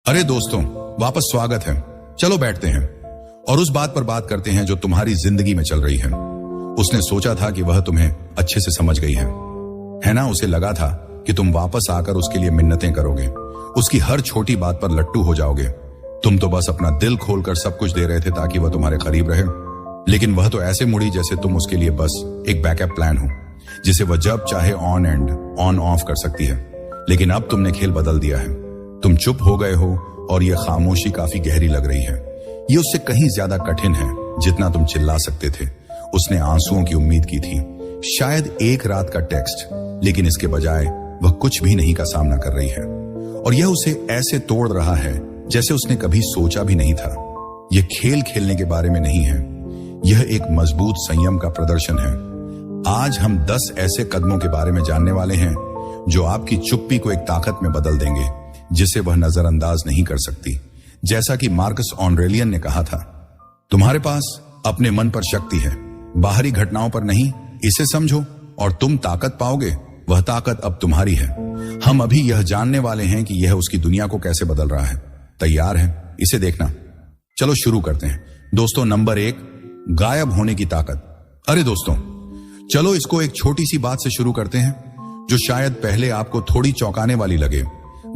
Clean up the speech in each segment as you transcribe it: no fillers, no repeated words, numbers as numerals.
अरे दोस्तों, वापस स्वागत है। चलो बैठते हैं और उस बात पर बात करते हैं जो तुम्हारी जिंदगी में चल रही है। उसने सोचा था कि वह तुम्हें अच्छे से समझ गई है ना? उसे लगा था कि तुम वापस आकर उसके लिए मिन्नतें करोगे, उसकी हर छोटी बात पर लट्टू हो जाओगे। तुम तो बस अपना दिल खोलकर सब कुछ दे रहे थे ताकि वह तुम्हारे करीब रहे, लेकिन वह तो ऐसे मुड़ी जैसे तुम उसके लिए बस एक बैकअप प्लान हो, जिसे वह जब चाहे ऑन ऑफ कर सकती है। लेकिन अब तुमने खेल बदल दिया है। तुम चुप हो गए हो और यह खामोशी काफी गहरी लग रही है। ये उससे कहीं ज्यादा कठिन है जितना तुम चिल्ला सकते थे। उसने आंसुओं की उम्मीद की थी, शायद एक रात का टेक्स्ट, लेकिन इसके बजाय वह कुछ भी नहीं का सामना कर रही है। और यह उसे ऐसे तोड़ रहा है जैसे उसने कभी सोचा भी नहीं था। यह खेल खेलने के बारे में नहीं है, यह एक मजबूत संयम का प्रदर्शन है। आज हम 10 ऐसे कदमों के बारे में जानने वाले हैं जो आपकी चुप्पी को एक ताकत में बदल देंगे जिसे वह नजरअंदाज नहीं कर सकती। जैसा कि मार्कस ऑरेलियन ने कहा था, तुम्हारे पास अपने मन पर शक्ति है, बाहरी घटनाओं पर नहीं। इसे समझो और तुम ताकत पाओगे। वह ताकत अब तुम्हारी है। हम अभी यह जानने वाले हैं कि यह उसकी दुनिया को कैसे बदल रहा है। तैयार है? इसे देखना। चलो शुरू करते हैं। दोस्तों, नंबर 1, गायब होने की ताकत। अरे दोस्तों, चलो इसको एक छोटी सी बात से शुरू करते हैं जो शायद पहले आपको थोड़ी चौंकाने वाली लगे।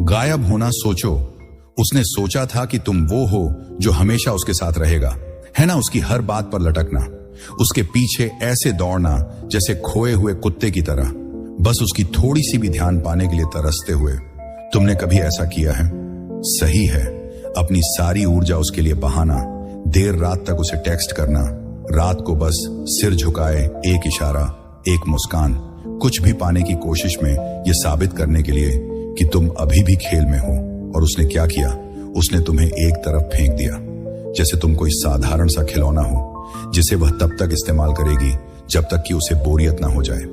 गायब होना। सोचो, उसने सोचा था कि तुम वो हो जो हमेशा उसके साथ रहेगा, है ना? उसकी हर बात पर लटकना, उसके पीछे ऐसे दौड़ना जैसे खोए हुए कुत्ते की तरह, बस उसकी थोड़ी सी भी ध्यान पाने के लिए तरसते हुए। तुमने कभी ऐसा किया है? सही है, अपनी सारी ऊर्जा उसके लिए बहाना, देर रात तक उसे टेक्स्ट करना, रात को बस सिर झुकाए, एक इशारा, एक मुस्कान, कुछ भी पाने की कोशिश में यह साबित करने के लिए कि तुम अभी भी खेल में हो। और उसने क्या किया? उसने तुम्हें एक तरफ फेंक दिया, जैसे तुम कोई साधारण सा खिलौना हो जिसे वह तब तक इस्तेमाल करेगी जब तक कि उसे बोरियत ना हो जाए।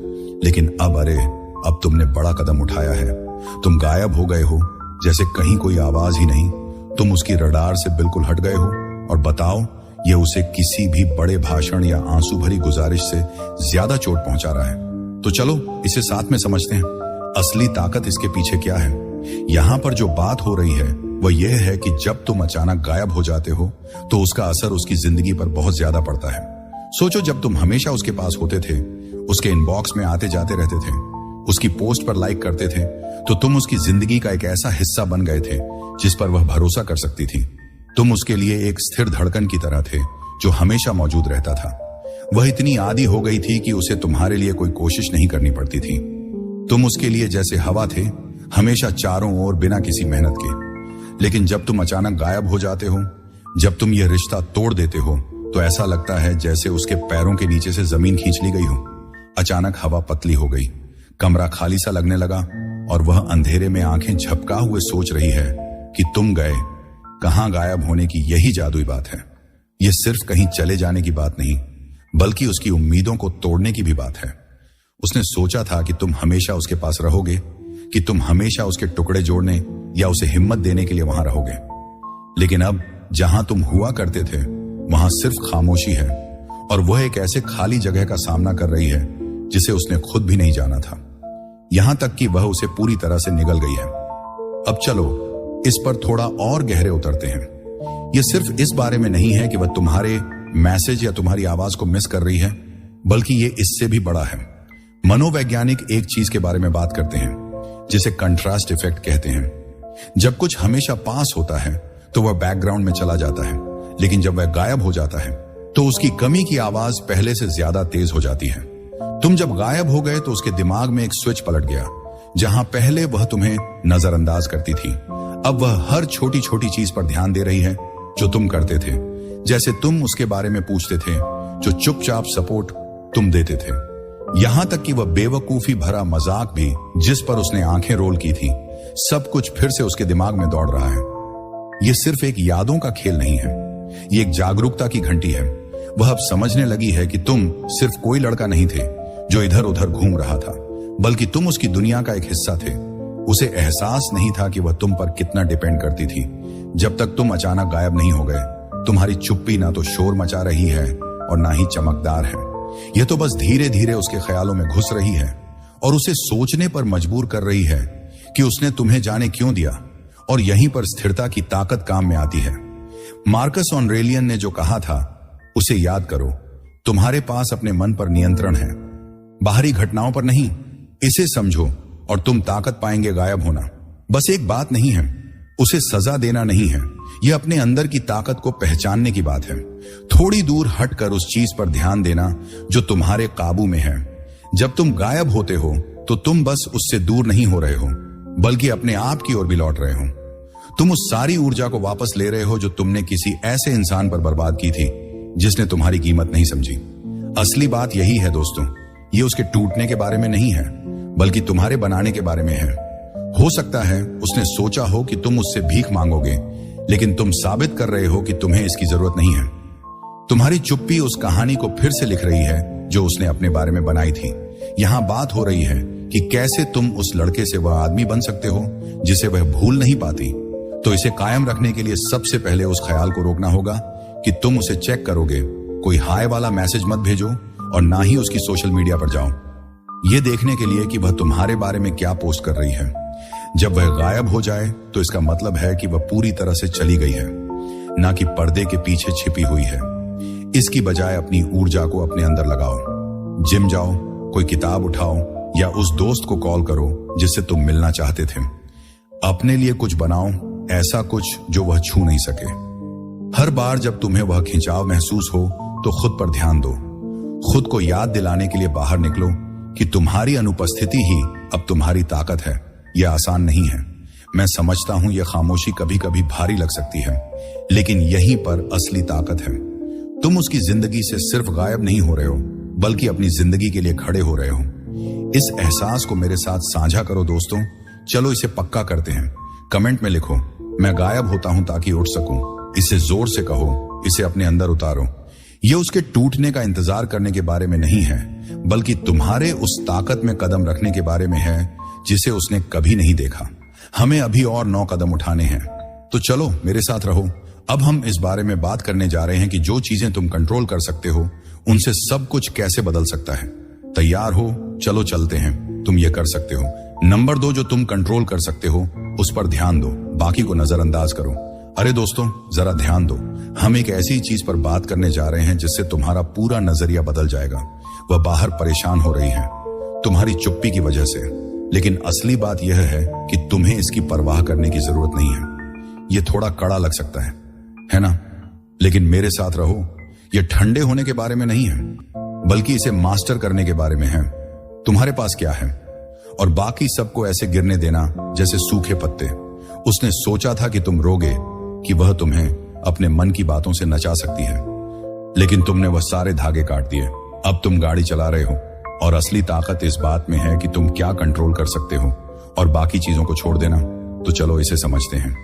लेकिन अब तुमने बड़ा कदम उठाया है। तुम गायब हो गए हो जैसे कहीं कोई आवाज ही नहीं। तुम उसकी रडार से बिल्कुल हट गए हो। और बताओ, यह उसे किसी भी बड़े भाषण या आंसू भरी गुजारिश से ज्यादा चोट पहुंचा रहा है। तो चलो इसे साथ में समझते हैं। असली ताकत इसके पीछे क्या है? यहां पर जो बात हो रही है वह यह है कि जब तुम अचानक गायब हो जाते हो तो उसका असर उसकी जिंदगी पर बहुत ज्यादा पड़ता है। सोचो, जब तुम हमेशा उसके पास होते थे, उसके इनबॉक्स में आते जाते रहते थे, उसकी पोस्ट पर लाइक करते थे, तो तुम उसकी जिंदगी का एक ऐसा हिस्सा बन गए थे जिस पर वह भरोसा कर सकती थी। तुम उसके लिए एक स्थिर धड़कन की तरह थे जो हमेशा मौजूद रहता था। वह इतनी आदी हो गई थी कि उसे तुम्हारे लिए कोई कोशिश नहीं करनी पड़ती थी। तुम उसके लिए जैसे हवा थे, हमेशा चारों ओर बिना किसी मेहनत के। लेकिन जब तुम अचानक गायब हो जाते हो, जब तुम यह रिश्ता तोड़ देते हो, तो ऐसा लगता है जैसे उसके पैरों के नीचे से जमीन खींच ली गई हो। अचानक हवा पतली हो गई, कमरा खाली सा लगने लगा और वह अंधेरे में आंखें झपका हुए सोच रही है कि तुम गए कहां। गायब होने की यही जादुई बात है। यह सिर्फ कहीं चले जाने की बात नहीं, बल्कि उसकी उम्मीदों को तोड़ने की भी बात है। उसने सोचा था कि तुम हमेशा उसके पास रहोगे, कि तुम हमेशा उसके टुकड़े जोड़ने या उसे हिम्मत देने के लिए वहां रहोगे। लेकिन अब जहां तुम हुआ करते थे वहां सिर्फ खामोशी है, और वह एक ऐसे खाली जगह का सामना कर रही है जिसे उसने खुद भी नहीं जाना था। यहां तक कि वह उसे पूरी तरह से निगल गई है। अब चलो इस पर थोड़ा और गहरे उतरते हैं। यह सिर्फ इस बारे में नहीं है कि वह तुम्हारे मैसेज या तुम्हारी आवाज को मिस कर रही है, बल्कि यह इससे भी बड़ा है। मनोवैज्ञानिक एक चीज के बारे में बात करते हैं जिसे कंट्रास्ट इफेक्ट कहते हैं। जब कुछ हमेशा पास होता है तो वह बैकग्राउंड में चला जाता है, लेकिन जब वह गायब हो जाता है तो उसकी कमी की आवाज पहले से ज्यादा तेज हो जाती है। तुम जब गायब हो गए तो उसके दिमाग में एक स्विच पलट गया। जहां पहले वह तुम्हें नजरअंदाज करती थी, अब वह हर छोटी छोटी चीज पर ध्यान दे रही है जो तुम करते थे। जैसे तुम उसके बारे में पूछते थे, जो चुपचाप सपोर्ट तुम देते थे, यहां तक कि वह बेवकूफी भरा मजाक भी जिस पर उसने आंखें रोल की थी, सब कुछ फिर से उसके दिमाग में दौड़ रहा है। यह सिर्फ एक यादों का खेल नहीं है, यह एक जागरूकता की घंटी है। वह अब समझने लगी है कि तुम सिर्फ कोई लड़का नहीं थे जो इधर उधर घूम रहा था, बल्कि तुम उसकी दुनिया का एक हिस्सा थे। उसे एहसास नहीं था कि वह तुम पर कितना डिपेंड करती थी। जब तक तुम अचानक गायब नहीं हो गए, तुम्हारी चुप्पी ना तो शोर मचा रही है और ना ही चमकदार है। यह तो बस धीरे धीरे उसके ख्यालों में घुस रही है और उसे सोचने पर मजबूर कर रही है कि उसने तुम्हें जाने क्यों दिया और यहीं पर स्थिरता की ताकत काम में आती है। मार्कस ऑरेलियन ने जो कहा था उसे याद करो, तुम्हारे पास अपने मन पर नियंत्रण है, बाहरी घटनाओं पर नहीं। इसे समझो और तुम ताकत पाएंगे गायब होना। बस एक बात नहीं है, उसे सजा देना नहीं है, यह अपने अंदर की ताकत को पहचानने की बात है। थोड़ी दूर हटकर उस चीज पर ध्यान देना जो तुम्हारे काबू में है। जब तुम गायब होते हो तो तुम बस उससे दूर नहीं हो रहे हो, बल्कि अपने आप की ओर भी लौट रहे हो। तुम उस सारी ऊर्जा को वापस ले रहे हो जो तुमने किसी ऐसे इंसान पर बर्बाद की थी जिसने तुम्हारी कीमत नहीं समझी। असली बात यही है दोस्तों, ये उसके टूटने के बारे में नहीं है, बल्कि तुम्हारे बनाने के बारे में है। हो सकता है उसने सोचा हो कि तुम उससे भीख मांगोगे, लेकिन तुम साबित कर रहे हो कि तुम्हें इसकी जरूरत नहीं है। तुम्हारी चुप्पी उस कहानी को फिर से लिख रही है जो उसने अपने बारे में बनाई थी। यहां बात हो रही है कि कैसे तुम उस लड़के से वह आदमी बन सकते हो जिसे वह भूल नहीं पाती। तो इसे कायम रखने के लिए सबसे पहले उस ख्याल को रोकना होगा कि तुम उसे चेक करोगे। कोई हाय वाला मैसेज मत भेजो और ना ही उसकी सोशल मीडिया पर जाओ, यह देखने के लिए कि वह तुम्हारे बारे में क्या पोस्ट कर रही है। जब वह गायब हो जाए तो इसका मतलब है कि वह पूरी तरह से चली गई है, ना कि पर्दे के पीछे छिपी हुई है। इसकी बजाय अपनी ऊर्जा को अपने अंदर लगाओ। जिम जाओ, कोई किताब उठाओ या उस दोस्त को कॉल करो जिससे तुम मिलना चाहते थे। अपने लिए कुछ बनाओ, ऐसा कुछ जो वह छू नहीं सके। हर बार जब तुम्हें वह खिंचाव महसूस हो तो खुद पर ध्यान दो। खुद को याद दिलाने के लिए बाहर निकलो कि तुम्हारी अनुपस्थिति ही अब तुम्हारी ताकत है। यह आसान नहीं है, मैं समझता हूं। यह खामोशी कभी कभी भारी लग सकती है, लेकिन यहीं पर असली ताकत है। तुम उसकी जिंदगी से सिर्फ गायब नहीं हो रहे हो, बल्कि अपनी जिंदगी के लिए खड़े हो रहे हो। इस एहसास को मेरे साथ साझा करो दोस्तों। चलो इसे पक्का करते हैं। कमेंट में लिखो, मैं गायब होता हूं ताकि उठ सकूं। इसे जोर से कहो, इसे अपने अंदर उतारो। यह उसके टूटने का इंतजार करने के बारे में नहीं है, बल्कि तुम्हारे उस ताकत में कदम रखने के बारे में है जिसे उसने कभी नहीं देखा। हमें अभी और 9 कदम उठाने हैं, तो चलो मेरे साथ रहो। अब हम इस बारे में बात करने जा रहे हैं कि जो चीजें तुम कंट्रोल कर सकते हो उनसे सब कुछ कैसे बदल सकता है। तैयार हो? चलो चलते हैं। तुम ये कर सकते हो। नंबर 2, जो तुम कंट्रोल कर सकते हो उस पर ध्यान दो, बाकी को नजरअंदाज करो। अरे दोस्तों, जरा ध्यान दो। हम एक ऐसी चीज पर बात करने जा रहे हैं जिससे तुम्हारा पूरा नजरिया बदल जाएगा। वह बाहर परेशान हो रही है तुम्हारी चुप्पी की वजह से, लेकिन असली बात यह है कि तुम्हें इसकी परवाह करने की जरूरत नहीं है। यह थोड़ा कड़ा लग सकता है ना? लेकिन मेरे साथ रहो। यह ठंडे होने के बारे में नहीं है, बल्कि इसे मास्टर करने के बारे में है। तुम्हारे पास क्या है और बाकी सबको ऐसे गिरने देना जैसे सूखे पत्ते। उसने सोचा था कि तुम रोगे, कि वह तुम्हें अपने मन की बातों से नचा सकती है, लेकिन तुमने वह सारे धागे काट दिए। अब तुम गाड़ी चला रहे हो और असली ताकत इस बात में है कि तुम क्या कंट्रोल कर सकते हो और बाकी चीजों को छोड़ देना। तो चलो इसे समझते हैं।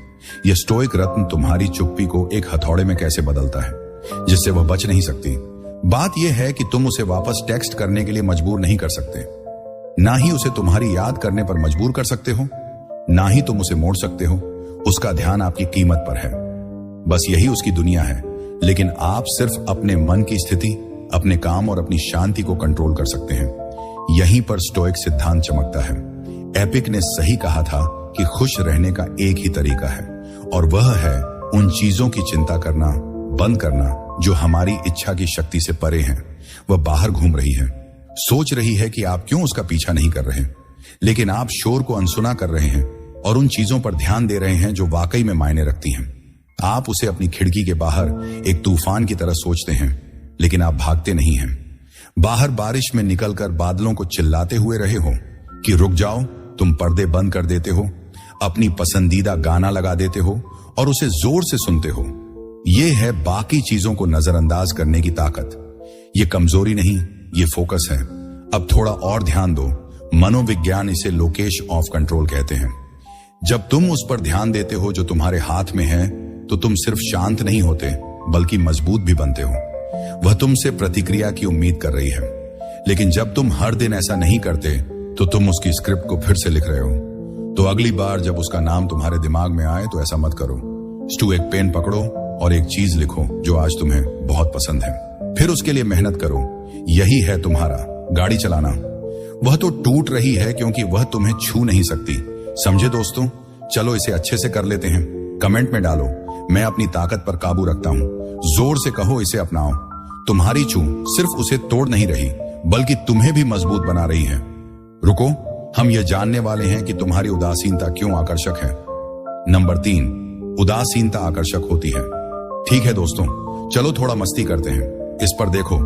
यह स्टोइक रत्न तुम्हारी चुप्पी को एक हथौड़े में कैसे बदलता है, जिससे वह बच नहीं सकती। बात यह है कि तुम उसे वापस टेक्स्ट करने के लिए मजबूर नहीं कर सकते, ना ही उसे तुम्हारी याद करने पर मजबूर कर सकते हो, ना ही तुम उसे मोड़ सकते हो। उसका ध्यान आपकी कीमत पर है, बस यही उसकी दुनिया है। लेकिन आप सिर्फ अपने मन की स्थिति, अपने काम और अपनी शांति को कंट्रोल कर सकते हैं। यहीं पर स्टोइक सिद्धांत चमकता है। एपिक ने सही कहा था कि खुश रहने का एक ही तरीका है, और वह है उन चीजों की चिंता करना बंद करना जो हमारी इच्छा की शक्ति से परे हैं। वह बाहर घूम रही है, सोच रही है कि आप क्यों उसका पीछा नहीं कर रहे, लेकिन आप शोर को अनसुना कर रहे हैं और उन चीजों पर ध्यान दे रहे हैं जो वाकई में मायने रखती हैं। आप उसे अपनी खिड़की के बाहर एक तूफान की तरह सोचते हैं, लेकिन आप भागते नहीं हैं। बाहर बारिश में निकलकर बादलों को चिल्लाते हुए रहे हो कि रुक जाओ। तुम पर्दे बंद कर देते हो, अपनी पसंदीदा गाना लगा देते हो और उसे जोर से सुनते हो। यह है बाकी चीजों को नजरअंदाज करने की ताकत। यह कमजोरी नहीं, यह फोकस है। अब थोड़ा और ध्यान दो। मनोविज्ञान इसे लोकेश ऑफ कंट्रोल कहते हैं। जब तुम उस पर ध्यान देते हो जो तुम्हारे हाथ में है, तो तुम सिर्फ शांत नहीं होते, बल्कि मजबूत भी बनते हो। वह तुमसे प्रतिक्रिया की उम्मीद कर रही है, लेकिन जब तुम हर दिन ऐसा नहीं करते, तो तुम उसकी स्क्रिप्ट को फिर से लिख रहे हो। तो अगली बार जब उसका नाम तुम्हारे दिमाग में आए तो ऐसा मत करो। स्टू, एक पेन पकड़ो और एक चीज लिखो जो आज तुम्हें बहुत पसंद है, फिर उसके लिए मेहनत करो। यही है तुम्हारा गाड़ी चलाना। वह तो टूट रही है क्योंकि वह तुम्हें छू नहीं सकती। समझे दोस्तों? चलो इसे अच्छे से कर लेते हैं। कमेंट में डालो, मैं अपनी ताकत पर काबू रखता हूं। जोर से कहो, इसे अपनाओ। तुम्हारी चू सिर्फ उसे तोड़ नहीं रही, बल्कि तुम्हें भी मजबूत बना रही है। रुको, हम यह जानने वाले हैं कि तुम्हारी उदासीनता क्यों आकर्षक है। नंबर 3, उदासीनता आकर्षक होती है। ठीक है दोस्तों, चलो थोड़ा मस्ती करते हैं। इस पर देखो,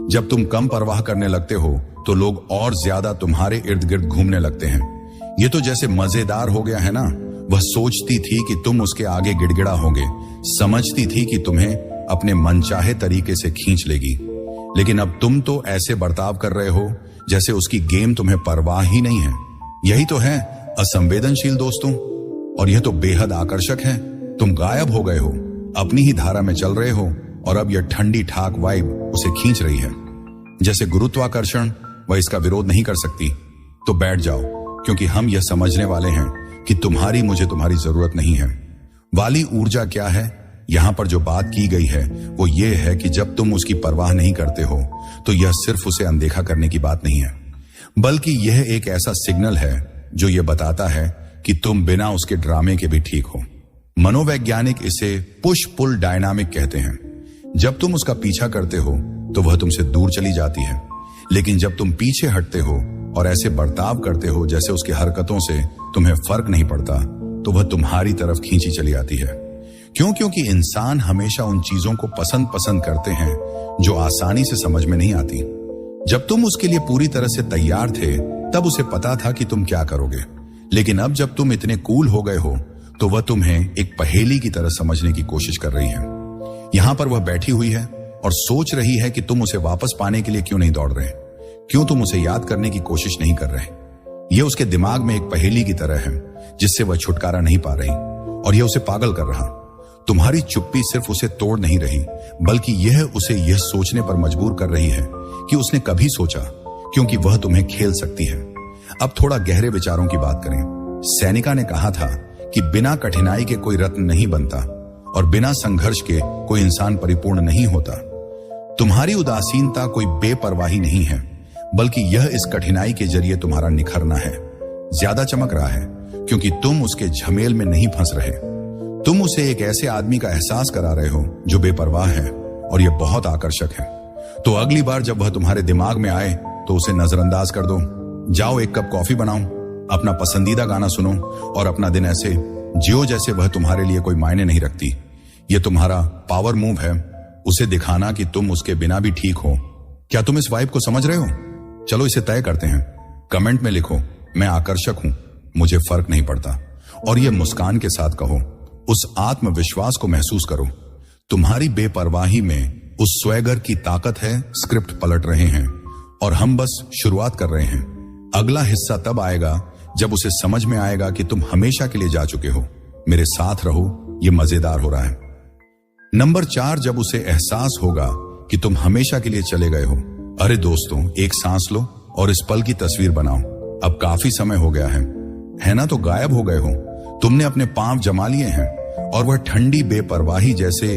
जब तुम कम परवाह करने लगते हो तो लोग और ज्यादा तुम्हारे इर्द गिर्द घूमने लगते हैं। ये तो जैसे मजेदार हो गया है ना। वह सोचती थी कि तुम उसके आगे गिड़गिड़ा होगे, समझती थी कि तुम्हें अपने मनचाहे तरीके से खींच लेगी, लेकिन अब तुम तो ऐसे बर्ताव कर रहे हो जैसे उसकी गेम तुम्हें परवाह ही नहीं है। यही तो है असंवेदनशील दोस्तों, और यह तो बेहद आकर्षक है। तुम गायब हो गए हो, अपनी ही धारा में चल रहे हो, और अब यह ठंडी ठाक वाइब उसे खींच रही है। जैसे गुरुत्वाकर्षण, वह इसका विरोध नहीं कर सकती। तो बैठ जाओ, क्योंकि हम यह समझने वाले हैं कि तुम्हारी मुझे तुम्हारी जरूरत नहीं है। वाली ऊर्जा क्या है? यहां पर जो बात की गई है वो ये है कि जब तुम उसकी परवाह नहीं करते हो तो यह सिर्फ उसे अनदेखा करने की बात नहीं है, बल्कि यह एक ऐसा सिग्नल है जो यह बताता है कि तुम बिना उसके ड्रामे के भी ठीक हो। मनोवैज्ञानिक इसे पुश पुल डायनामिक कहते हैं। जब तुम उसका पीछा करते हो तो वह तुमसे दूर चली जाती है, लेकिन जब तुम पीछे हटते हो और ऐसे बर्ताव करते हो जैसे उसकी हरकतों से तुम्हें फर्क नहीं पड़ता, तो वह तुम्हारी तरफ खींची चली आती है। क्योंकि इंसान हमेशा उन चीजों को पसंद करते हैं जो आसानी से समझ में नहीं आती। जब तुम उसके लिए पूरी तरह से तैयार थे तब उसे पता था कि तुम क्या करोगे, लेकिन अब जब तुम इतने कूल हो गए हो तो वह तुम्हें एक पहेली की तरह समझने की कोशिश कर रही है। यहां पर वह बैठी हुई है और सोच रही है कि तुम उसे वापस पाने के लिए क्यों नहीं दौड़ रहे, क्यों तुम उसे याद करने की कोशिश नहीं कर रहे। यह उसके दिमाग में एक पहेली की तरह है जिससे वह छुटकारा नहीं पा रही, और यह उसे पागल कर रहा। तुम्हारी चुप्पी सिर्फ उसे तोड़ नहीं रही, बल्कि यह उसे यह सोचने पर मजबूर कर रही है कि उसने कभी सोचा, क्योंकि वह तुम्हें खेल सकती है। अब थोड़ा गहरे विचारों की बात करें। सैनिका ने कहा था कि बिना कठिनाई के कोई रत्न नहीं बनता, और बिना संघर्ष के कोई इंसान परिपूर्ण नहीं होता। तुम्हारी उदासीनता कोई बेपरवाही नहीं है, बल्कि यह इस कठिनाई के जरिए तुम्हारा निखरना है। ज्यादा चमक रहा है क्योंकि तुम उसके झमेल में नहीं फंस रहे। तुम उसे एक ऐसे आदमी का एहसास करा रहे हो जो बेपरवाह है, और यह बहुत आकर्षक है। तो अगली बार जब वह तुम्हारे दिमाग में आए तो उसे नजरअंदाज कर दो। जाओ एक कप कॉफी बनाओ, अपना पसंदीदा गाना सुनो और अपना दिन ऐसे जियो जैसे वह तुम्हारे लिए कोई मायने नहीं रखती। यह तुम्हारा पावर मूव है, उसे दिखाना कि तुम उसके बिना भी ठीक हो। क्या तुम इस वाइब को समझ रहे हो? चलो इसे तय करते हैं। कमेंट में लिखो, मैं आकर्षक हूं, मुझे फर्क नहीं पड़ता, और यह मुस्कान के साथ कहो। उस आत्मविश्वास को महसूस करो। तुम्हारी बेपरवाही में उस स्वैगर की ताकत है। स्क्रिप्ट पलट रहे हैं और हम बस शुरुआत कर रहे हैं। अगला हिस्सा तब आएगा जब उसे समझ में आएगा कि तुम हमेशा के लिए जा चुके हो। मेरे साथ रहो, यह मजेदार हो रहा है। नंबर 4, जब उसे एहसास होगा कि तुम हमेशा के लिए चले गए हो। अरे दोस्तों, एक सांस लो और इस पल की तस्वीर बनाओ। अब काफी समय हो गया है ना? तो गायब हो गए हो, तुमने अपने पांव जमा लिए हैं, और वह ठंडी बेपरवाही जैसे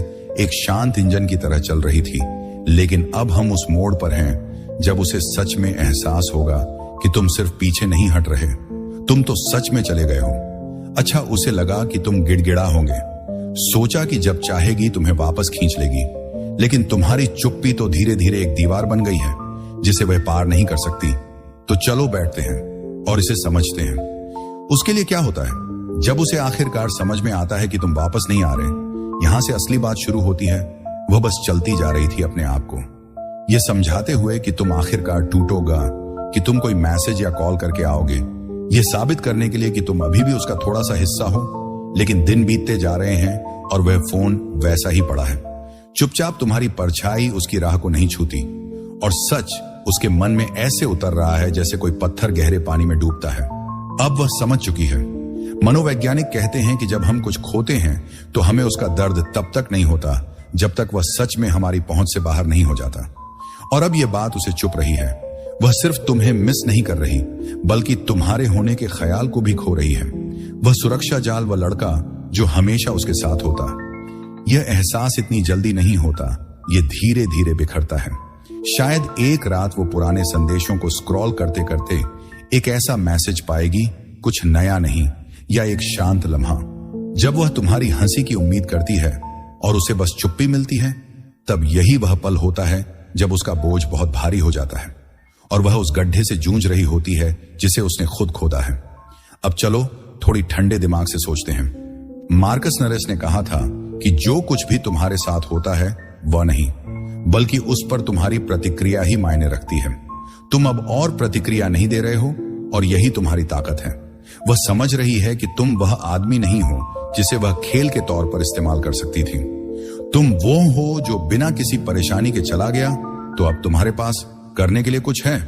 एक शांत इंजन की तरह चल रही थी। लेकिन अब हम उस मोड़ पर हैं जब उसे सच में एहसास होगा कि तुम सिर्फ पीछे नहीं हट रहे, तुम तो सच में चले गए हो। अच्छा, उसे लगा कि तुम गिड़गिड़ा होंगे, सोचा कि जब चाहेगी तुम्हें वापस खींच लेगी, लेकिन तुम्हारी चुप्पी तो धीरे धीरे एक दीवार बन गई है जिसे वह पार नहीं कर सकती। तो चलो बैठते हैं और इसे समझते हैं। उसके लिए क्या होता है जब उसे आखिरकार समझ में आता है कि तुम वापस नहीं आ रहे? यहां से असली बात शुरू होती है। वह बस चलती जा रही थी अपने आप को, यह समझाते हुए कि तुम आखिरकार टूटोगा, कि तुम कोई मैसेज या कॉल करके आओगे, यह साबित करने के लिए कि तुम अभी भी उसका थोड़ा सा हिस्सा हो। लेकिन दिन बीतते जा रहे हैं और वह फोन वैसा ही पड़ा है। चुपचाप तुम्हारी परछाई उसकी राह को नहीं छूती, और सच उसके मन में ऐसे उतर रहा है जैसे कोई पत्थर गहरे पानी में डूबता है। अब वह समझ चुकी है। मनोवैज्ञानिक कहते हैं कि जब हम कुछ खोते हैं तो हमें उसका दर्द तब तक नहीं होता जब तक वह सच में हमारी पहुंच से बाहर नहीं हो जाता। और अब यह बात उसे चुप रही है। वह सिर्फ तुम्हें मिस नहीं कर रही, बल्कि तुम्हारे होने के ख्याल को भी खो रही है। वह सुरक्षा जाल, वह लड़का जो हमेशा उसके साथ होता। यह एहसास इतनी जल्दी नहीं होता, यह धीरे धीरे बिखरता है। शायद एक रात वो पुराने संदेशों को स्क्रॉल करते करते एक ऐसा मैसेज पाएगी, कुछ नया नहीं, या एक शांत लम्हा जब वह तुम्हारी हंसी की उम्मीद करती है और उसे बस चुप्पी मिलती है, तब यही वह पल होता है जब उसका बोझ बहुत भारी हो जाता है और वह उस गड्ढे से जूझ रही होती है जिसे उसने खुद खोदा है। अब चलो थोड़ी ठंडे दिमाग से सोचते हैं। मार्कस नरेस ने कहा था कि जो कुछ भी तुम्हारे साथ होता है वह नहीं, बल्कि उस पर तुम्हारी प्रतिक्रिया ही मायने रखती है। तुम अब और प्रतिक्रिया नहीं दे रहे हो और यही तुम्हारी ताकत है। वह समझ रही है कि तुम वह आदमी नहीं हो जिसे वह खेल के तौर पर इस्तेमाल कर सकती थी। तुम वो हो जो बिना किसी परेशानी के चला गया, तो अब तुम्हारे पास करने के लिए कुछ है।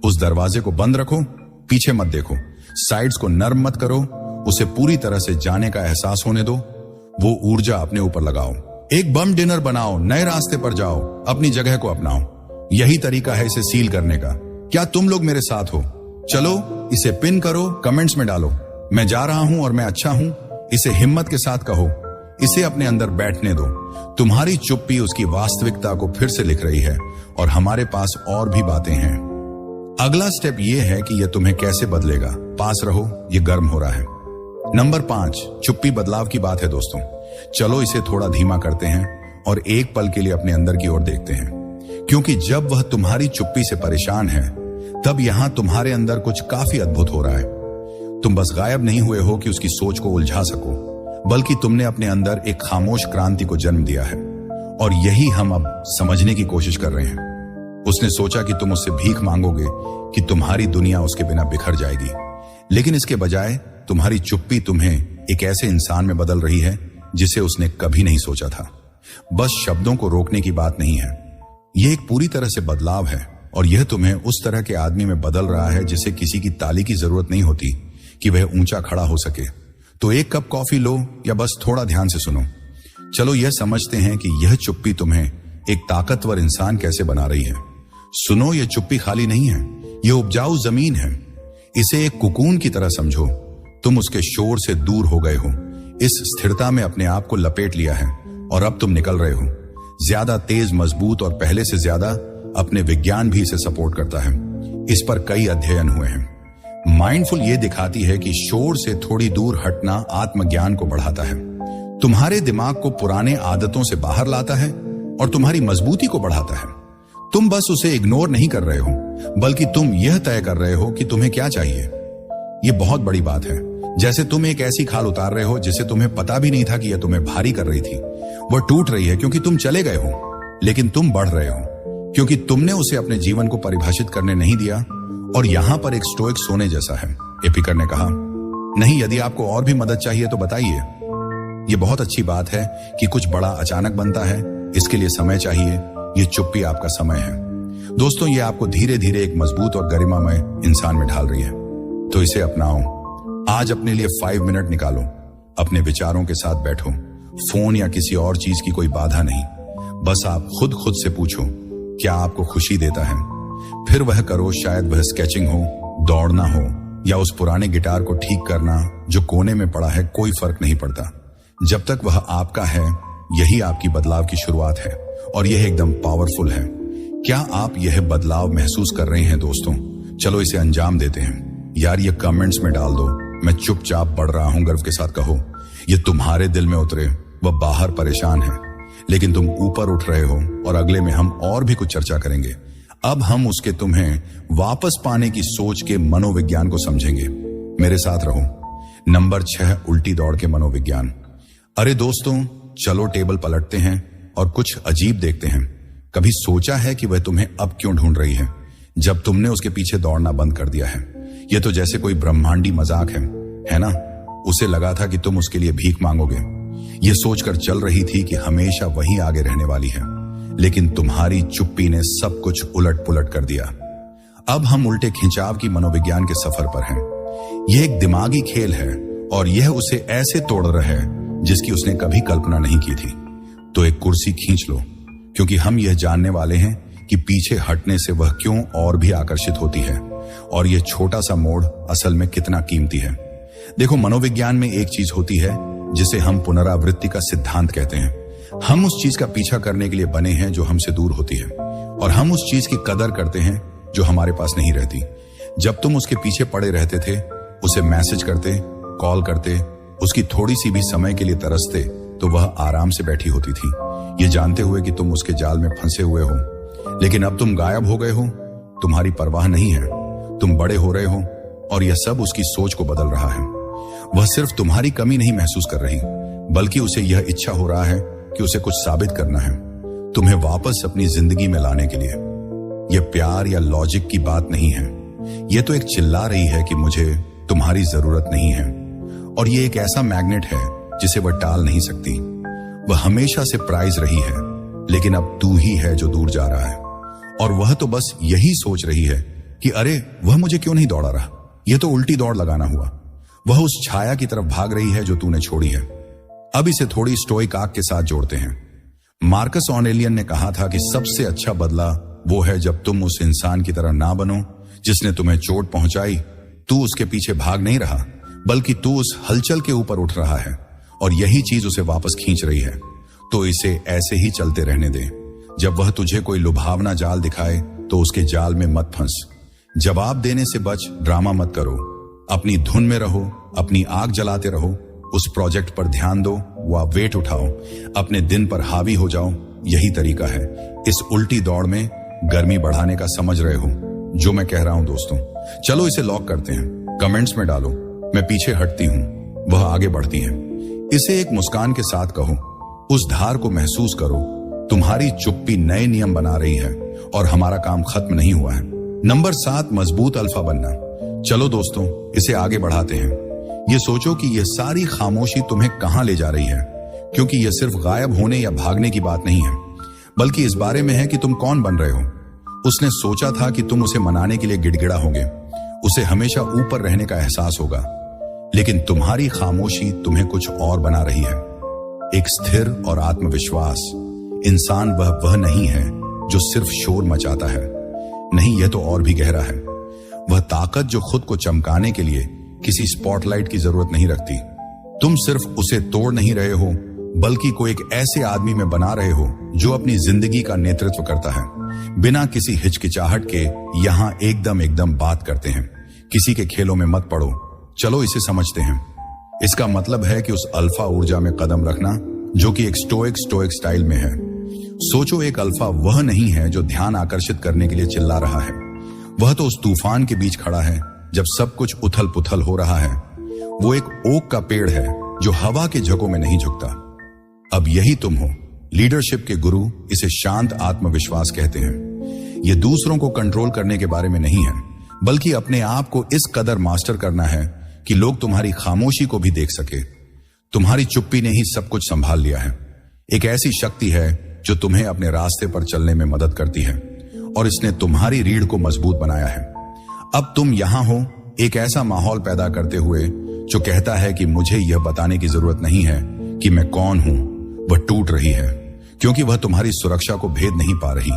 उस दरवाजे को बंद रखो, पीछे मत देखो, साइड्स को नर्म मत करो, उसे पूरी तरह से जाने का एहसास होने दो। वो ऊर्जा अपने ऊपर लगाओ, एक बम डिनर बनाओ, नए रास्ते पर जाओ, अपनी जगह को अपनाओ। यही तरीका है इसे सील करने का। क्या तुम लोग मेरे साथ हो? चलो इसे पिन करो, कमेंट्स में डालो, मैं जा रहा हूं और मैं अच्छा हूं। इसे हिम्मत के साथ कहो, इसे अपने अंदर बैठने दो। तुम्हारी चुप्पी उसकी वास्तविकता को फिर से लिख रही है और हमारे पास और भी बातें हैं। अगला स्टेप यह है कि यह तुम्हें कैसे बदलेगा। पास रहो, यह गर्म हो रहा है। नंबर 5, चुप्पी बदलाव की बात है दोस्तों। चलो इसे थोड़ा धीमा करते हैं और एक पल के लिए अपने अंदर की ओर देखते हैं, क्योंकि जब वह तुम्हारी चुप्पी से परेशान है, तब यहां तुम्हारे अंदर कुछ काफी अद्भुत हो रहा है। तुम बस गायब नहीं हुए हो कि उसकी सोच को उलझा सको, बल्कि तुमने अपने अंदर एक खामोश क्रांति को जन्म दिया है और यही हम अब समझने की कोशिश कर रहे हैं। उसने सोचा कि तुम उससे भीख मांगोगे, कि तुम्हारी दुनिया उसके बिना बिखर जाएगी, लेकिन इसके बजाय तुम्हारी चुप्पी तुम्हें एक ऐसे इंसान में बदल रही है जिसे उसने कभी नहीं सोचा था। बस शब्दों को रोकने की बात नहीं है, यह एक पूरी तरह से बदलाव है और यह तुम्हें उस तरह के आदमी में बदल रहा है जिसे किसी की ताली की जरूरत नहीं होती कि वह ऊंचा खड़ा हो सके। तो एक कप कॉफी लो या बस थोड़ा ध्यान से सुनो। चलो यह समझते हैं कि यह चुप्पी तुम्हें एक ताकतवर इंसान कैसे बना रही है। सुनो, यह चुप्पी खाली नहीं है, यह उपजाऊ जमीन है। इसे एक कुकून की तरह समझो। तुम उसके शोर से दूर हो गए हो, इस स्थिरता में अपने आप को लपेट लिया है और अब तुम निकल रहे हो, ज्यादा तेज, मजबूत और पहले से ज्यादा अपने विज्ञान भी इसे सपोर्ट करता है। इस पर कई अध्ययन हुए हैं। माइंडफुल ये दिखाती है कि शोर से थोड़ी दूर हटना आत्मज्ञान को बढ़ाता है, तुम्हारे दिमाग को पुराने आदतों से बाहर लाता है और तुम्हारी मजबूती को बढ़ाता है। तुम बस उसे इग्नोर नहीं कर रहे हो, बल्कि तुम यह तय कर रहे हो कि तुम्हें क्या चाहिए। यह बहुत बड़ी बात है। जैसे तुम एक ऐसी खाल उतार रहे हो जिसे तुम्हें पता भी नहीं था कि यह तुम्हें भारी कर रही थी। वह टूट रही है क्योंकि तुम चले गए हो, लेकिन तुम बढ़ रहे हो क्योंकि तुमने उसे अपने जीवन को परिभाषित करने नहीं दिया। और यहां पर एक स्टोइक सोने जैसा है। एपिकर ने कहा, नहीं, यदि आपको और भी मदद चाहिए तो बताइए। यह बहुत अच्छी बात है कि कुछ बड़ा अचानक बनता है, इसके लिए समय चाहिए। यह चुप्पी आपका समय है दोस्तों। यह आपको धीरे धीरे एक मजबूत और गरिमामय इंसान में ढाल रही है। तो इसे अपनाओ। आज अपने लिए 5 मिनट निकालो, अपने विचारों के साथ बैठो। फोन या किसी और चीज की कोई बाधा नहीं, बस आप खुद से पूछो, क्या आपको खुशी देता है? फिर वह करो। शायद वह स्केचिंग हो, दौड़ना हो या उस पुराने गिटार को ठीक करना जो कोने में पड़ा है, कोई फर्क नहीं पड़ता। जब तक वह आपका है, यही आपकी बदलाव की शुरुआत है और यह एकदम पावरफुल है। क्या आप यह बदलाव महसूस कर रहे हैं दोस्तों? चलो इसे अंजाम देते हैं। यार ये कमेंट्स में डाल दो, मैं चुपचाप बढ़ रहा हूं, गर्व के साथ कहो। ये तुम्हारे दिल में उतरे। वह बाहर परेशान है, लेकिन तुम ऊपर उठ रहे हो और अगले में हम और भी कुछ चर्चा करेंगे। अब हम उसके तुम्हें वापस पाने की सोच के मनोविज्ञान को समझेंगे। मेरे साथ रहो। नंबर 6, उल्टी दौड़ के मनोविज्ञान। अरे दोस्तों, चलो टेबल पलटते हैं और कुछ अजीब देखते हैं। कभी सोचा है कि वह तुम्हें अब क्यों ढूंढ रही है जब तुमने उसके पीछे दौड़ना बंद कर दिया है? यह तो जैसे कोई ब्रह्मांडी मजाक है ना? उसे लगा था कि तुम उसके लिए भीख मांगोगे। यह सोचकर चल रही थी कि हमेशा वही आगे रहने वाली है, लेकिन तुम्हारी चुप्पी ने सब कुछ उलट पुलट कर दिया। अब हम उल्टे खिंचाव की मनोविज्ञान के सफर पर हैं। यह एक दिमागी खेल है और यह उसे ऐसे तोड़ रहा है जिसकी उसने कभी कल्पना नहीं की थी। तो एक कुर्सी खींच लो, क्योंकि हम यह जानने वाले हैं कि पीछे हटने से वह क्यों और भी आकर्षित होती है और यह छोटा सा मोड़ असल में कितना कीमती है। देखो, मनोविज्ञान में एक चीज होती है जिसे हम पुनरावृत्ति का सिद्धांत कहते हैं। हम उस चीज का पीछा करने के लिए बने हैं जो हमसे दूर होती है और हम उस चीज की कदर करते हैं जो हमारे पास नहीं रहती। जब तुम उसके पीछे पड़े रहते थे, उसे मैसेज करते, कॉल करते, उसकी थोड़ी सी भी समय के लिए तरसते तो वह आराम से बैठी होती थी, ये जानते हुए कि तुम उसके जाल में फंसे हुए हो। लेकिन अब तुम गायब हो गए हो, तुम्हारी परवाह नहीं है, तुम बड़े हो रहे हो और यह सब उसकी सोच को बदल रहा है। वह सिर्फ तुम्हारी कमी नहीं महसूस कर रही, बल्कि उसे यह इच्छा हो रहा है कि उसे कुछ साबित करना है, तुम्हें वापस अपनी जिंदगी में लाने के लिए। यह प्यार या लॉजिक की बात नहीं है, यह तो एक चिल्ला रही है कि मुझे तुम्हारी जरूरत नहीं है। और यह एक ऐसा मैग्नेट है जिसे वह टाल नहीं सकती। वह हमेशा से प्राइज रही है, लेकिन अब तू ही है जो दूर जा रहा है। और वह तो बस यही सोच रही है कि अरे वह मुझे क्यों नहीं दौड़ा रहा, यह तो उल्टी दौड़ लगाना हुआ। वह उस छाया की तरफ भाग रही है जो तूने छोड़ी है। अब इसे थोड़ी स्टोइक आंख के साथ जोड़ते हैं। मार्कस ऑरेलियन ने कहा था कि सबसे अच्छा बदला वो है जब तुम उस इंसान की तरह ना बनो जिसने तुम्हें चोट पहुंचाई। तू उसके पीछे भाग नहीं रहा, बल्कि तू उस हलचल के ऊपर उठ रहा है और यही चीज उसे वापस खींच रही है। तो इसे ऐसे ही चलते रहने दे। जब वह तुझे कोई लुभावना जाल दिखाए तो उसके जाल में मत फंस। जवाब देने से बच, ड्रामा मत करो, अपनी धुन में रहो, अपनी आग जलाते रहो, उस प्रोजेक्ट पर ध्यान दो, वह वेट उठाओ, अपने दिन पर हावी हो जाओ। यही तरीका है इस उल्टी दौड़ में गर्मी बढ़ाने का। समझ रहे हो जो मैं कह रहा हूं दोस्तों? चलो इसे लॉक करते हैं, कमेंट्स में डालो। मैं पीछे हटती हूं, वह आगे बढ़ती है। इसे एक मुस्कान के साथ कहो, उस धार को महसूस करो। तुम्हारी चुप्पी नए नियम बना रही है और हमारा काम खत्म नहीं हुआ है। नंबर 7, मजबूत अल्फा बनना। चलो दोस्तों इसे आगे बढ़ाते हैं। ये सोचो कि यह सारी खामोशी तुम्हें कहां ले जा रही है, क्योंकि यह सिर्फ गायब होने या भागने की बात नहीं है, बल्कि इस बारे में है कि तुम कौन बन रहे हो। उसने सोचा था कि तुम उसे मनाने के लिए गिड़गिड़ा होगे, उसे हमेशा ऊपर रहने का एहसास होगा, लेकिन तुम्हारी खामोशी तुम्हें कुछ और बना रही है। एक स्थिर और आत्मविश्वास इंसान वह नहीं है जो सिर्फ शोर मचाता है। नहीं, यह तो और भी गहरा है। वह ताकत जो खुद को चमकाने के लिए किसी स्पॉटलाइट की जरूरत नहीं रखती। तुम सिर्फ उसे तोड़ नहीं रहे हो, बल्कि कोई एक ऐसे आदमी में बना रहे हो जो अपनी जिंदगी का नेतृत्व करता है, बिना किसी हिचकिचाहट के। यहां एकदम बात करते हैं, किसी के खेलों में मत पड़ो। चलो इसे समझते हैं। इसका मतलब है कि उस अल्फा ऊर्जा में कदम रखना जो कि एक स्टोइक स्टाइल में है। सोचो, एक अल्फा वह नहीं है जो ध्यान आकर्षित करने के लिए चिल्ला रहा है। वह तो उस तूफान के बीच खड़ा है जब सब कुछ उथल पुथल हो रहा है। वो एक ओक का पेड़ है जो हवा के झोंकों में नहीं झुकता। अब यही तुम हो, लीडरशिप के गुरु। इसे शांत आत्मविश्वास कहते हैं। यह दूसरों को कंट्रोल करने के बारे में नहीं है, बल्कि अपने आप को इस कदर मास्टर करना है कि लोग तुम्हारी खामोशी को भी देख सके। तुम्हारी चुप्पी ने ही सब कुछ संभाल लिया है। एक ऐसी शक्ति है जो तुम्हें अपने रास्ते पर चलने में मदद करती है और इसने तुम्हारी रीढ़ को मजबूत बनाया है। अब तुम यहां हो एक ऐसा माहौल पैदा करते हुए जो कहता है कि मुझे यह बताने की जरूरत नहीं है कि मैं कौन हूं। वह टूट रही है क्योंकि वह तुम्हारी सुरक्षा को भेद नहीं पा रही।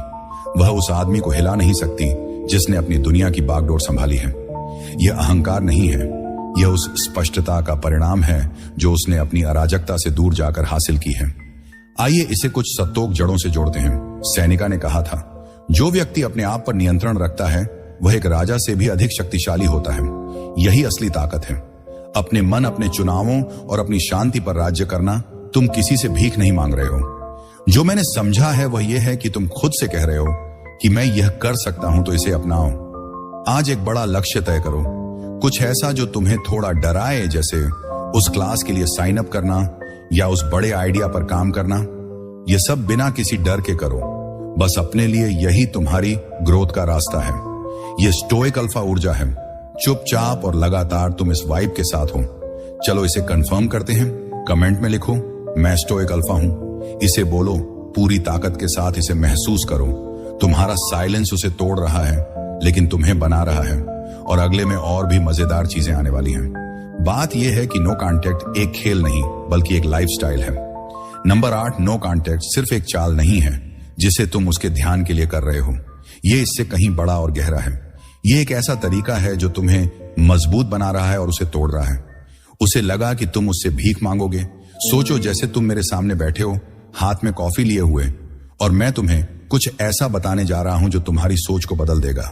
वह उस आदमी को हिला नहीं सकती जिसने अपनी दुनिया की बागडोर संभाली है। यह अहंकार नहीं है, यह उस स्पष्टता का परिणाम है जो उसने अपनी अराजकता से दूर जाकर हासिल की है। आइए इसे कुछ सत्तोक जड़ों से जोड़ते हैं। सैनिका ने कहा था, जो व्यक्ति अपने आप पर नियंत्रण रखता है वह एक राजा से भी अधिक शक्तिशाली होता है। यही असली ताकत है। अपने मन, अपने चुनावों और अपनी शांति पर राज्य करना। तुम किसी से भीख नहीं मांग रहे हो। जो मैंने समझा है वह यह है कि तुम खुद से कह रहे हो कि मैं यह कर सकता हूं, तो इसे अपनाओ। आज एक बड़ा लक्ष्य तय करो, कुछ ऐसा जो तुम्हें थोड़ा डराए, जैसे उस क्लास के लिए साइन अप करना या उस बड़े आइडिया पर काम करना। यह सब बिना किसी डर के करो, बस अपने लिए। यही तुम्हारी ग्रोथ का रास्ता है। यह स्टोइक अल्फा ऊर्जा है। चुपचाप और लगातार तुम इस वाइब के साथ हो। चलो इसे कंफर्म करते हैं। कमेंट में लिखो, मैं स्टोइक अल्फा हूं। इसे बोलो पूरी ताकत के साथ, इसे महसूस करो। तुम्हारा साइलेंस उसे तोड़ रहा है, लेकिन तुम्हें बना रहा है। और अगले में और भी मजेदार चीजें आने वाली हैं। बात यह है कि नो कांटेक्ट एक खेल नहीं, बल्कि एक लाइफस्टाइल है। नंबर 8, नो कांटेक्ट सिर्फ एक चाल नहीं है जिसे तुम उसके ध्यान के लिए कर रहे हो। यह इससे कहीं बड़ा और गहरा है। यह एक ऐसा तरीका है जो तुम्हें मजबूत बना रहा है और उसे तोड़ रहा है। उसे लगा कि तुम उससे भीख मांगोगे। सोचो जैसे तुम मेरे सामने बैठे हो, हाथ में कॉफी लिए हुए, और मैं तुम्हें कुछ ऐसा बताने जा रहा हूं जो तुम्हारी सोच को बदल देगा।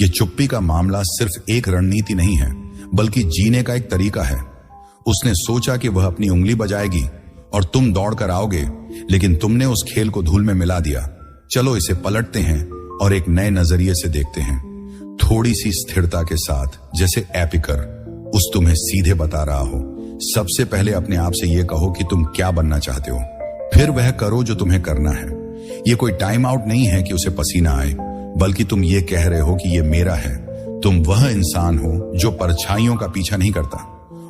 यह चुप्पी का मामला सिर्फ एक रणनीति नहीं है, बल्कि जीने का एक तरीका है। उसने सोचा कि वह अपनी उंगली बजाएगी और तुम दौड़कर आओगे, लेकिन तुमने उस खेल को धूल में मिला दिया। चलो इसे पलटते हैं और एक नए नजरिए से देखते हैं, थोड़ी सी स्थिरता के साथ, जैसे एपिकर उस तुम्हें सीधे बता रहा हो। सबसे पहले अपने आप से यह कहो कि तुम क्या बनना चाहते हो, फिर वह करो जो तुम्हें करना है। यह कोई टाइम आउट नहीं है कि उसे पसीना आए, बल्कि तुम ये कह रहे हो कि यह मेरा है। तुम वह इंसान हो जो परछाइयों का पीछा नहीं करता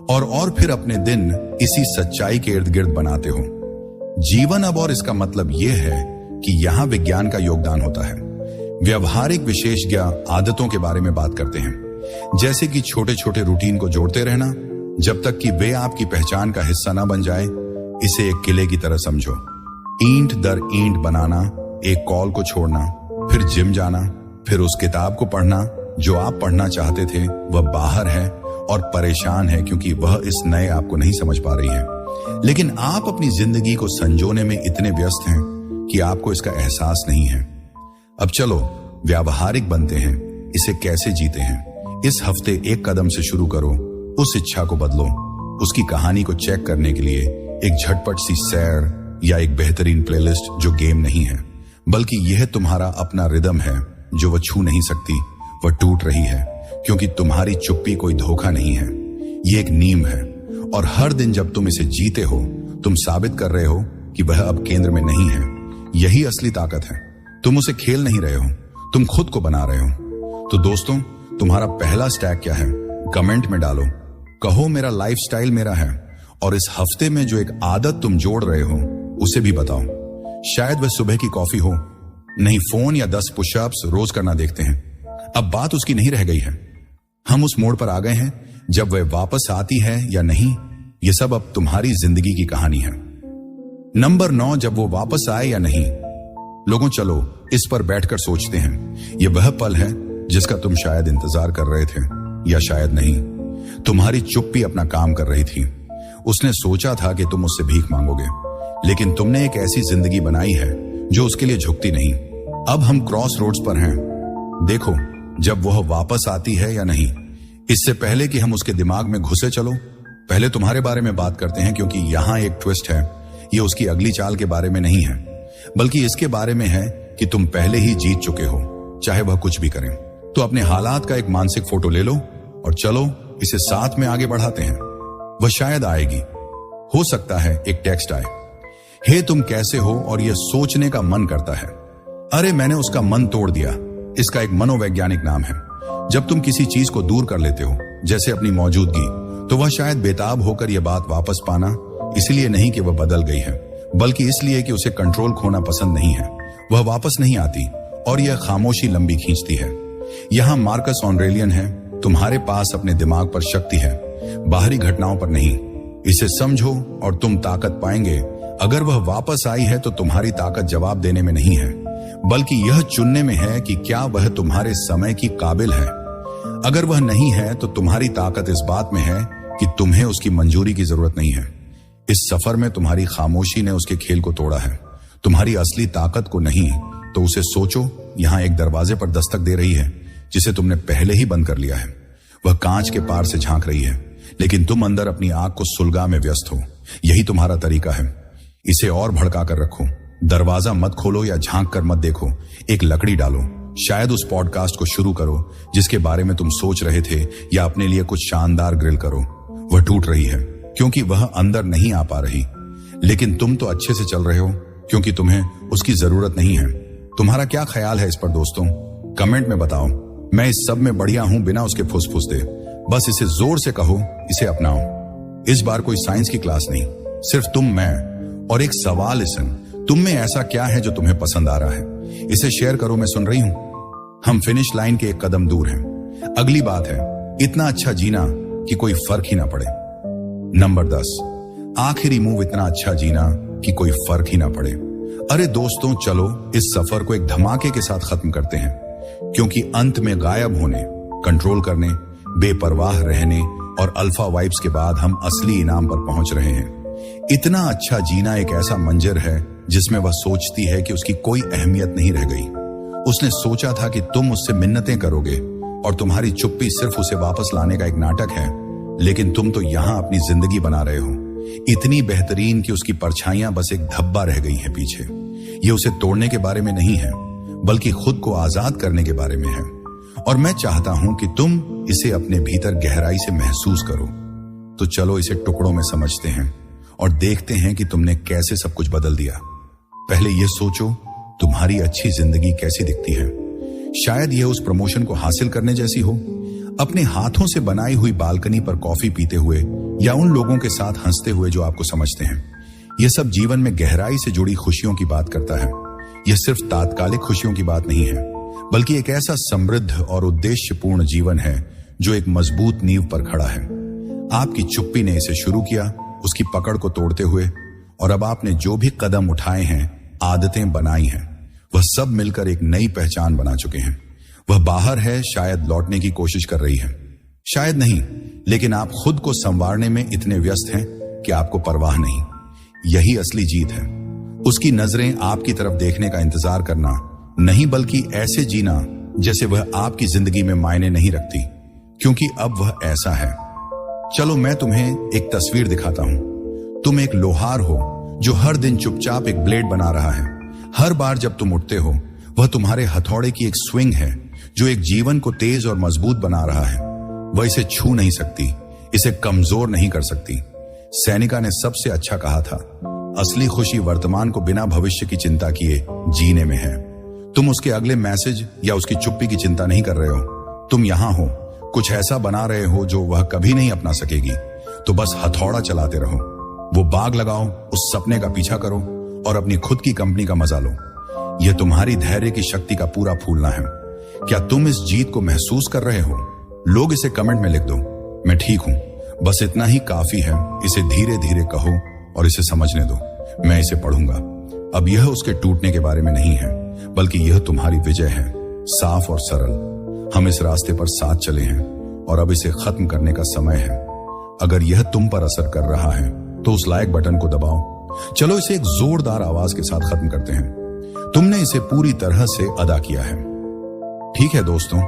और फिर अपने दिन इसी सच्चाई के इर्द गिर्द बनाते हो। जीवन अब और इसका मतलब यह है कि यहां विज्ञान का योगदान होता है। व्यवहारिक विशेषज्ञ आदतों के बारे में बात करते हैं, जैसे कि छोटे छोटे रूटीन को जोड़ते रहना जब तक कि वे आपकी पहचान का हिस्सा ना बन जाए। इसे एक किले की तरह समझो, ईंट दर ईंट बनाना, एक कॉल को छोड़ना, फिर जिम जाना, फिर उस किताब को पढ़ना जो आप पढ़ना चाहते थे वह बाहर है और परेशान है क्योंकि वह इस नए आपको नहीं समझ पा रही है। लेकिन आप अपनी जिंदगी को संजोने में इतने व्यस्त हैं कि आपको इसका एहसास नहीं है। अब चलो व्यावहारिक बनते हैं, इसे कैसे जीते हैं। इस हफ्ते एक कदम से शुरू करो, उस इच्छा को बदलो। उसकी कहानी को चेक करने के लिए एक झटपट सी सैर या एक बेहतरीन प्लेलिस्ट जो गेम नहीं है, बल्कि यह तुम्हारा अपना रिदम है जो वह छू नहीं सकती, वह टूट रही है क्योंकि तुम्हारी चुप्पी कोई धोखा नहीं है, ये एक नीम है। और हर दिन जब तुम इसे जीते हो, तुम साबित कर रहे हो कि वह अब केंद्र में नहीं है। यही असली ताकत है। तुम उसे खेल नहीं रहे हो, तुम खुद को बना रहे हो। तो दोस्तों, तुम्हारा पहला स्टैक क्या है? कमेंट में डालो, कहो मेरा लाइफस्टाइल मेरा है, और इस हफ्ते में जो एक आदत तुम जोड़ रहे हो उसे भी बताओ। शायद वह सुबह की कॉफी हो, नहीं फोन या 10 पुशअप्स रोज करना देखते हैं। अब बात उसकी नहीं रह गई है, हम उस मोड़ पर आ गए हैं जब वह वापस आती है या नहीं, ये सब अब तुम्हारी जिंदगी की कहानी है। नंबर 9, जब वो वापस आए या नहीं। लोगों, चलो इस पर बैठकर सोचते हैं। यह वह पल है जिसका तुम शायद इंतजार कर रहे थे, या शायद नहीं। तुम्हारी चुप्पी अपना काम कर रही थी। उसने सोचा था कि तुम उससे भीख मांगोगे, लेकिन तुमने एक ऐसी जिंदगी बनाई है जो उसके लिए झुकती नहीं। अब हम क्रॉस रोड्स पर हैं। देखो जब वह वापस आती है या नहीं। इससे पहले कि हम उसके दिमाग में घुसे, चलो पहले तुम्हारे बारे में बात करते हैं, क्योंकि यहां एक ट्विस्ट है। ये उसकी अगली चाल के बारे में नहीं है, बल्कि इसके बारे में है कि तुम पहले ही जीत चुके हो, चाहे वह कुछ भी करें। तो अपने हालात का एक मानसिक फोटो ले लो और चलो इसे साथ में आगे बढ़ाते हैं। वह शायद आएगी, हो सकता है एक टेक्स्ट आए, हे तुम कैसे हो, और यह सोचने का मन करता है, अरे मैंने उसका मन तोड़ दिया। इसका एक मनोवैज्ञानिक नाम है। जब तुम किसी चीज को दूर कर लेते हो, जैसे अपनी मौजूदगी, तो वह शायद बेताब होकर यह बात वापस पाना, इसलिए नहीं कि वह बदल गई है, बल्कि इसलिए कि उसे कंट्रोल खोना पसंद नहीं है। वह वापस नहीं आती और यह खामोशी लंबी खींचती है। यहां मार्कस ऑरेलियन है, तुम्हारे पास अपने दिमाग पर शक्ति है, बाहरी घटनाओं पर नहीं। इसे समझो और तुम ताकत पाएंगे। अगर वह वापस आई है तो तुम्हारी ताकत जवाब देने में नहीं है, बल्कि यह चुनने में है कि क्या वह तुम्हारे समय की काबिल है। अगर वह नहीं है तो तुम्हारी ताकत इस बात में है कि तुम्हें उसकी मंजूरी की जरूरत नहीं है। इस सफर में तुम्हारी खामोशी ने उसके खेल को तोड़ा है, तुम्हारी असली ताकत को नहीं। तो उसे सोचो, यहां एक दरवाजे पर दस्तक दे रही है जिसे तुमने पहले ही बंद कर लिया है। वह कांच के पार से झांक रही है, लेकिन तुम अंदर अपनी आंख को सुलगा में व्यस्त हो। यही तुम्हारा तरीका है। इसे और भड़का कर रखो। दरवाजा मत खोलो या झांक कर मत देखो, एक लकड़ी डालो। शायद उस पॉडकास्ट को शुरू करो जिसके बारे में तुम सोच रहे थे, या अपने लिए कुछ शानदार ग्रिल करो। वह टूट रही है क्योंकि वह अंदर नहीं आ पा रही, लेकिन तुम तो अच्छे से चल रहे हो क्योंकि तुम्हें उसकी जरूरत नहीं है। तुम्हारा क्या ख्याल है इस पर दोस्तों? कमेंट में बताओ। मैं इस सब में बढ़िया हूं बिना उसके फुसफुस दे। बस इसे जोर से कहो, इसे अपनाओ। इस बार कोई साइंस की क्लास नहीं, सिर्फ तुम, मैं और एक सवाल। लिसन, तुम में ऐसा क्या है जो तुम्हें पसंद आ रहा है? इसे शेयर करो, मैं सुन रही हूं। हम फिनिश लाइन के एक कदम दूर हैं। अगली बात है इतना अच्छा जीना कि कोई फर्क ही ना पड़े। नंबर 10, आखिरी मूव, इतना अच्छा जीना कि कोई फर्क ही ना पड़े। अरे दोस्तों, चलो इस सफर को एक धमाके के साथ खत्म करते हैं, क्योंकि अंत में गायब होने, कंट्रोल करने, बेपरवाह रहने और अल्फा वाइब्स के बाद हम असली इनाम पर पहुंच रहे हैं। इतना अच्छा जीना एक ऐसा मंजर है जिसमें वह सोचती है कि उसकी कोई अहमियत नहीं रह गई। उसने सोचा था कि तुम उससे मिन्नतें करोगे और तुम्हारी चुप्पी सिर्फ उसे वापस लाने का एक नाटक है, लेकिन तुम तो यहां अपनी जिंदगी बना रहे हो, इतनी बेहतरीन कि उसकी परछाइयां बस एक धब्बा रह गई हैं पीछे। ये उसे तोड़ने के बारे में नहीं है, बल्कि खुद को आजाद करने के बारे में है। और मैं चाहता हूं कि तुम इसे अपने भीतर गहराई से महसूस करो। तो चलो इसे टुकड़ों में समझते हैं और देखते हैं कि तुमने कैसे सब कुछ बदल दिया। पहले यह सोचो, तुम्हारी अच्छी जिंदगी कैसी दिखती है? शायद यह उस प्रमोशन को हासिल करने जैसी हो, अपने हाथों से बनाई हुई बालकनी पर कॉफी पीते हुए, या उन लोगों के साथ हंसते हुए जो आपको समझते हैं। यह सब जीवन में गहराई से जुड़ी खुशियों की बात करता है। यह सिर्फ तात्कालिक खुशियों की बात नहीं है, बल्कि एक ऐसा समृद्ध और उद्देश्यपूर्ण जीवन है जो एक मजबूत नींव पर खड़ा है। आपकी चुप्पी ने इसे शुरू किया, उसकी पकड़ को तोड़ते हुए, और अब आपने जो भी कदम उठाए हैं, आदतें बनाई हैं, वह सब मिलकर एक नई पहचान बना चुके हैं। वह बाहर है, शायद लौटने की कोशिश कर रही है, शायद नहीं, लेकिन आप खुद को संवारने में इतने व्यस्त हैं कि आपको परवाह नहीं। यही असली जीत है। उसकी नजरें आपकी तरफ देखने का इंतजार करना नहीं, बल्कि ऐसे जीना जैसे वह आपकी जिंदगी में मायने नहीं रखती, क्योंकि अब वह ऐसा है। चलो मैं तुम्हें एक तस्वीर दिखाता हूं। तुम एक लोहार हो जो हर दिन चुपचाप एक ब्लेड बना रहा है। हर बार जब तुम उठते हो, वह तुम्हारे हथौड़े की एक स्विंग है जो एक जीवन को तेज और मजबूत बना रहा है। वह इसे छू नहीं सकती, इसे कमजोर नहीं कर सकती। सैनिका ने सबसे अच्छा कहा था, असली खुशी वर्तमान को बिना भविष्य की चिंता किए जीने में है। तुम उसके अगले मैसेज या उसकी चुप्पी की चिंता नहीं कर रहे हो। तुम यहां हो, कुछ ऐसा बना रहे हो जो वह कभी नहीं अपना सकेगी। तो बस हथौड़ा चलाते रहो, वो बाग लगाओ, उस सपने का पीछा करो और अपनी खुद की कंपनी का मजा लो। यह तुम्हारी धैर्य की शक्ति का पूरा फूलना है। क्या तुम इस जीत को महसूस कर रहे हो? लोग इसे कमेंट में लिख दो, मैं ठीक हूं, बस इतना ही काफी है। इसे धीरे धीरे कहो और इसे समझने दो, मैं इसे पढ़ूंगा। अब यह उसके टूटने के बारे में नहीं है, बल्कि यह तुम्हारी विजय है, साफ और सरल। हम इस रास्ते पर साथ चले हैं और अब इसे खत्म करने का समय है। अगर यह तुम पर असर कर रहा है तो उस लाइक बटन को दबाओ। चलो इसे एक जोरदार आवाज के साथ खत्म करते हैं। तुमने इसे पूरी तरह से अदा किया है। ठीक है दोस्तों,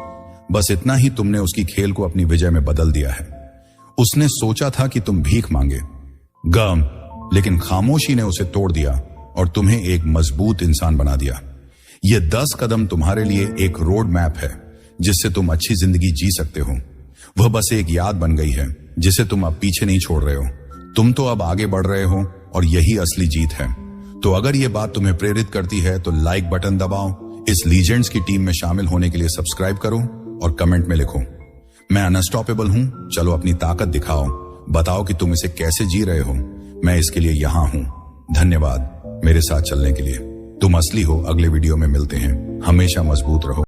बस इतना ही। तुमने उसकी खेल को अपनी विजय में बदल दिया है। उसने सोचा था कि तुम भीख मांगे, गम, लेकिन खामोशी ने उसे तोड़ दिया और तुम्हें एक मजबूत इंसान बना दिया। यह 10 कदम तुम्हारे लिए एक रोड मैप है जिससे तुम अच्छी जिंदगी जी सकते हो। वह बस एक याद बन गई है जिसे तुम अब पीछे नहीं छोड़ रहे हो। तुम तो अब आगे बढ़ रहे हो और यही असली जीत है। तो अगर यह बात तुम्हें प्रेरित करती है तो लाइक बटन दबाओ, इस लीजेंड्स की टीम में शामिल होने के लिए सब्सक्राइब करो और कमेंट में लिखो, मैं अनस्टॉपेबल हूं। चलो अपनी ताकत दिखाओ, बताओ कि तुम इसे कैसे जी रहे हो। मैं इसके लिए यहां हूं। धन्यवाद मेरे साथ चलने के लिए। तुम असली हो। अगले वीडियो में मिलते हैं। हमेशा मजबूत रहो।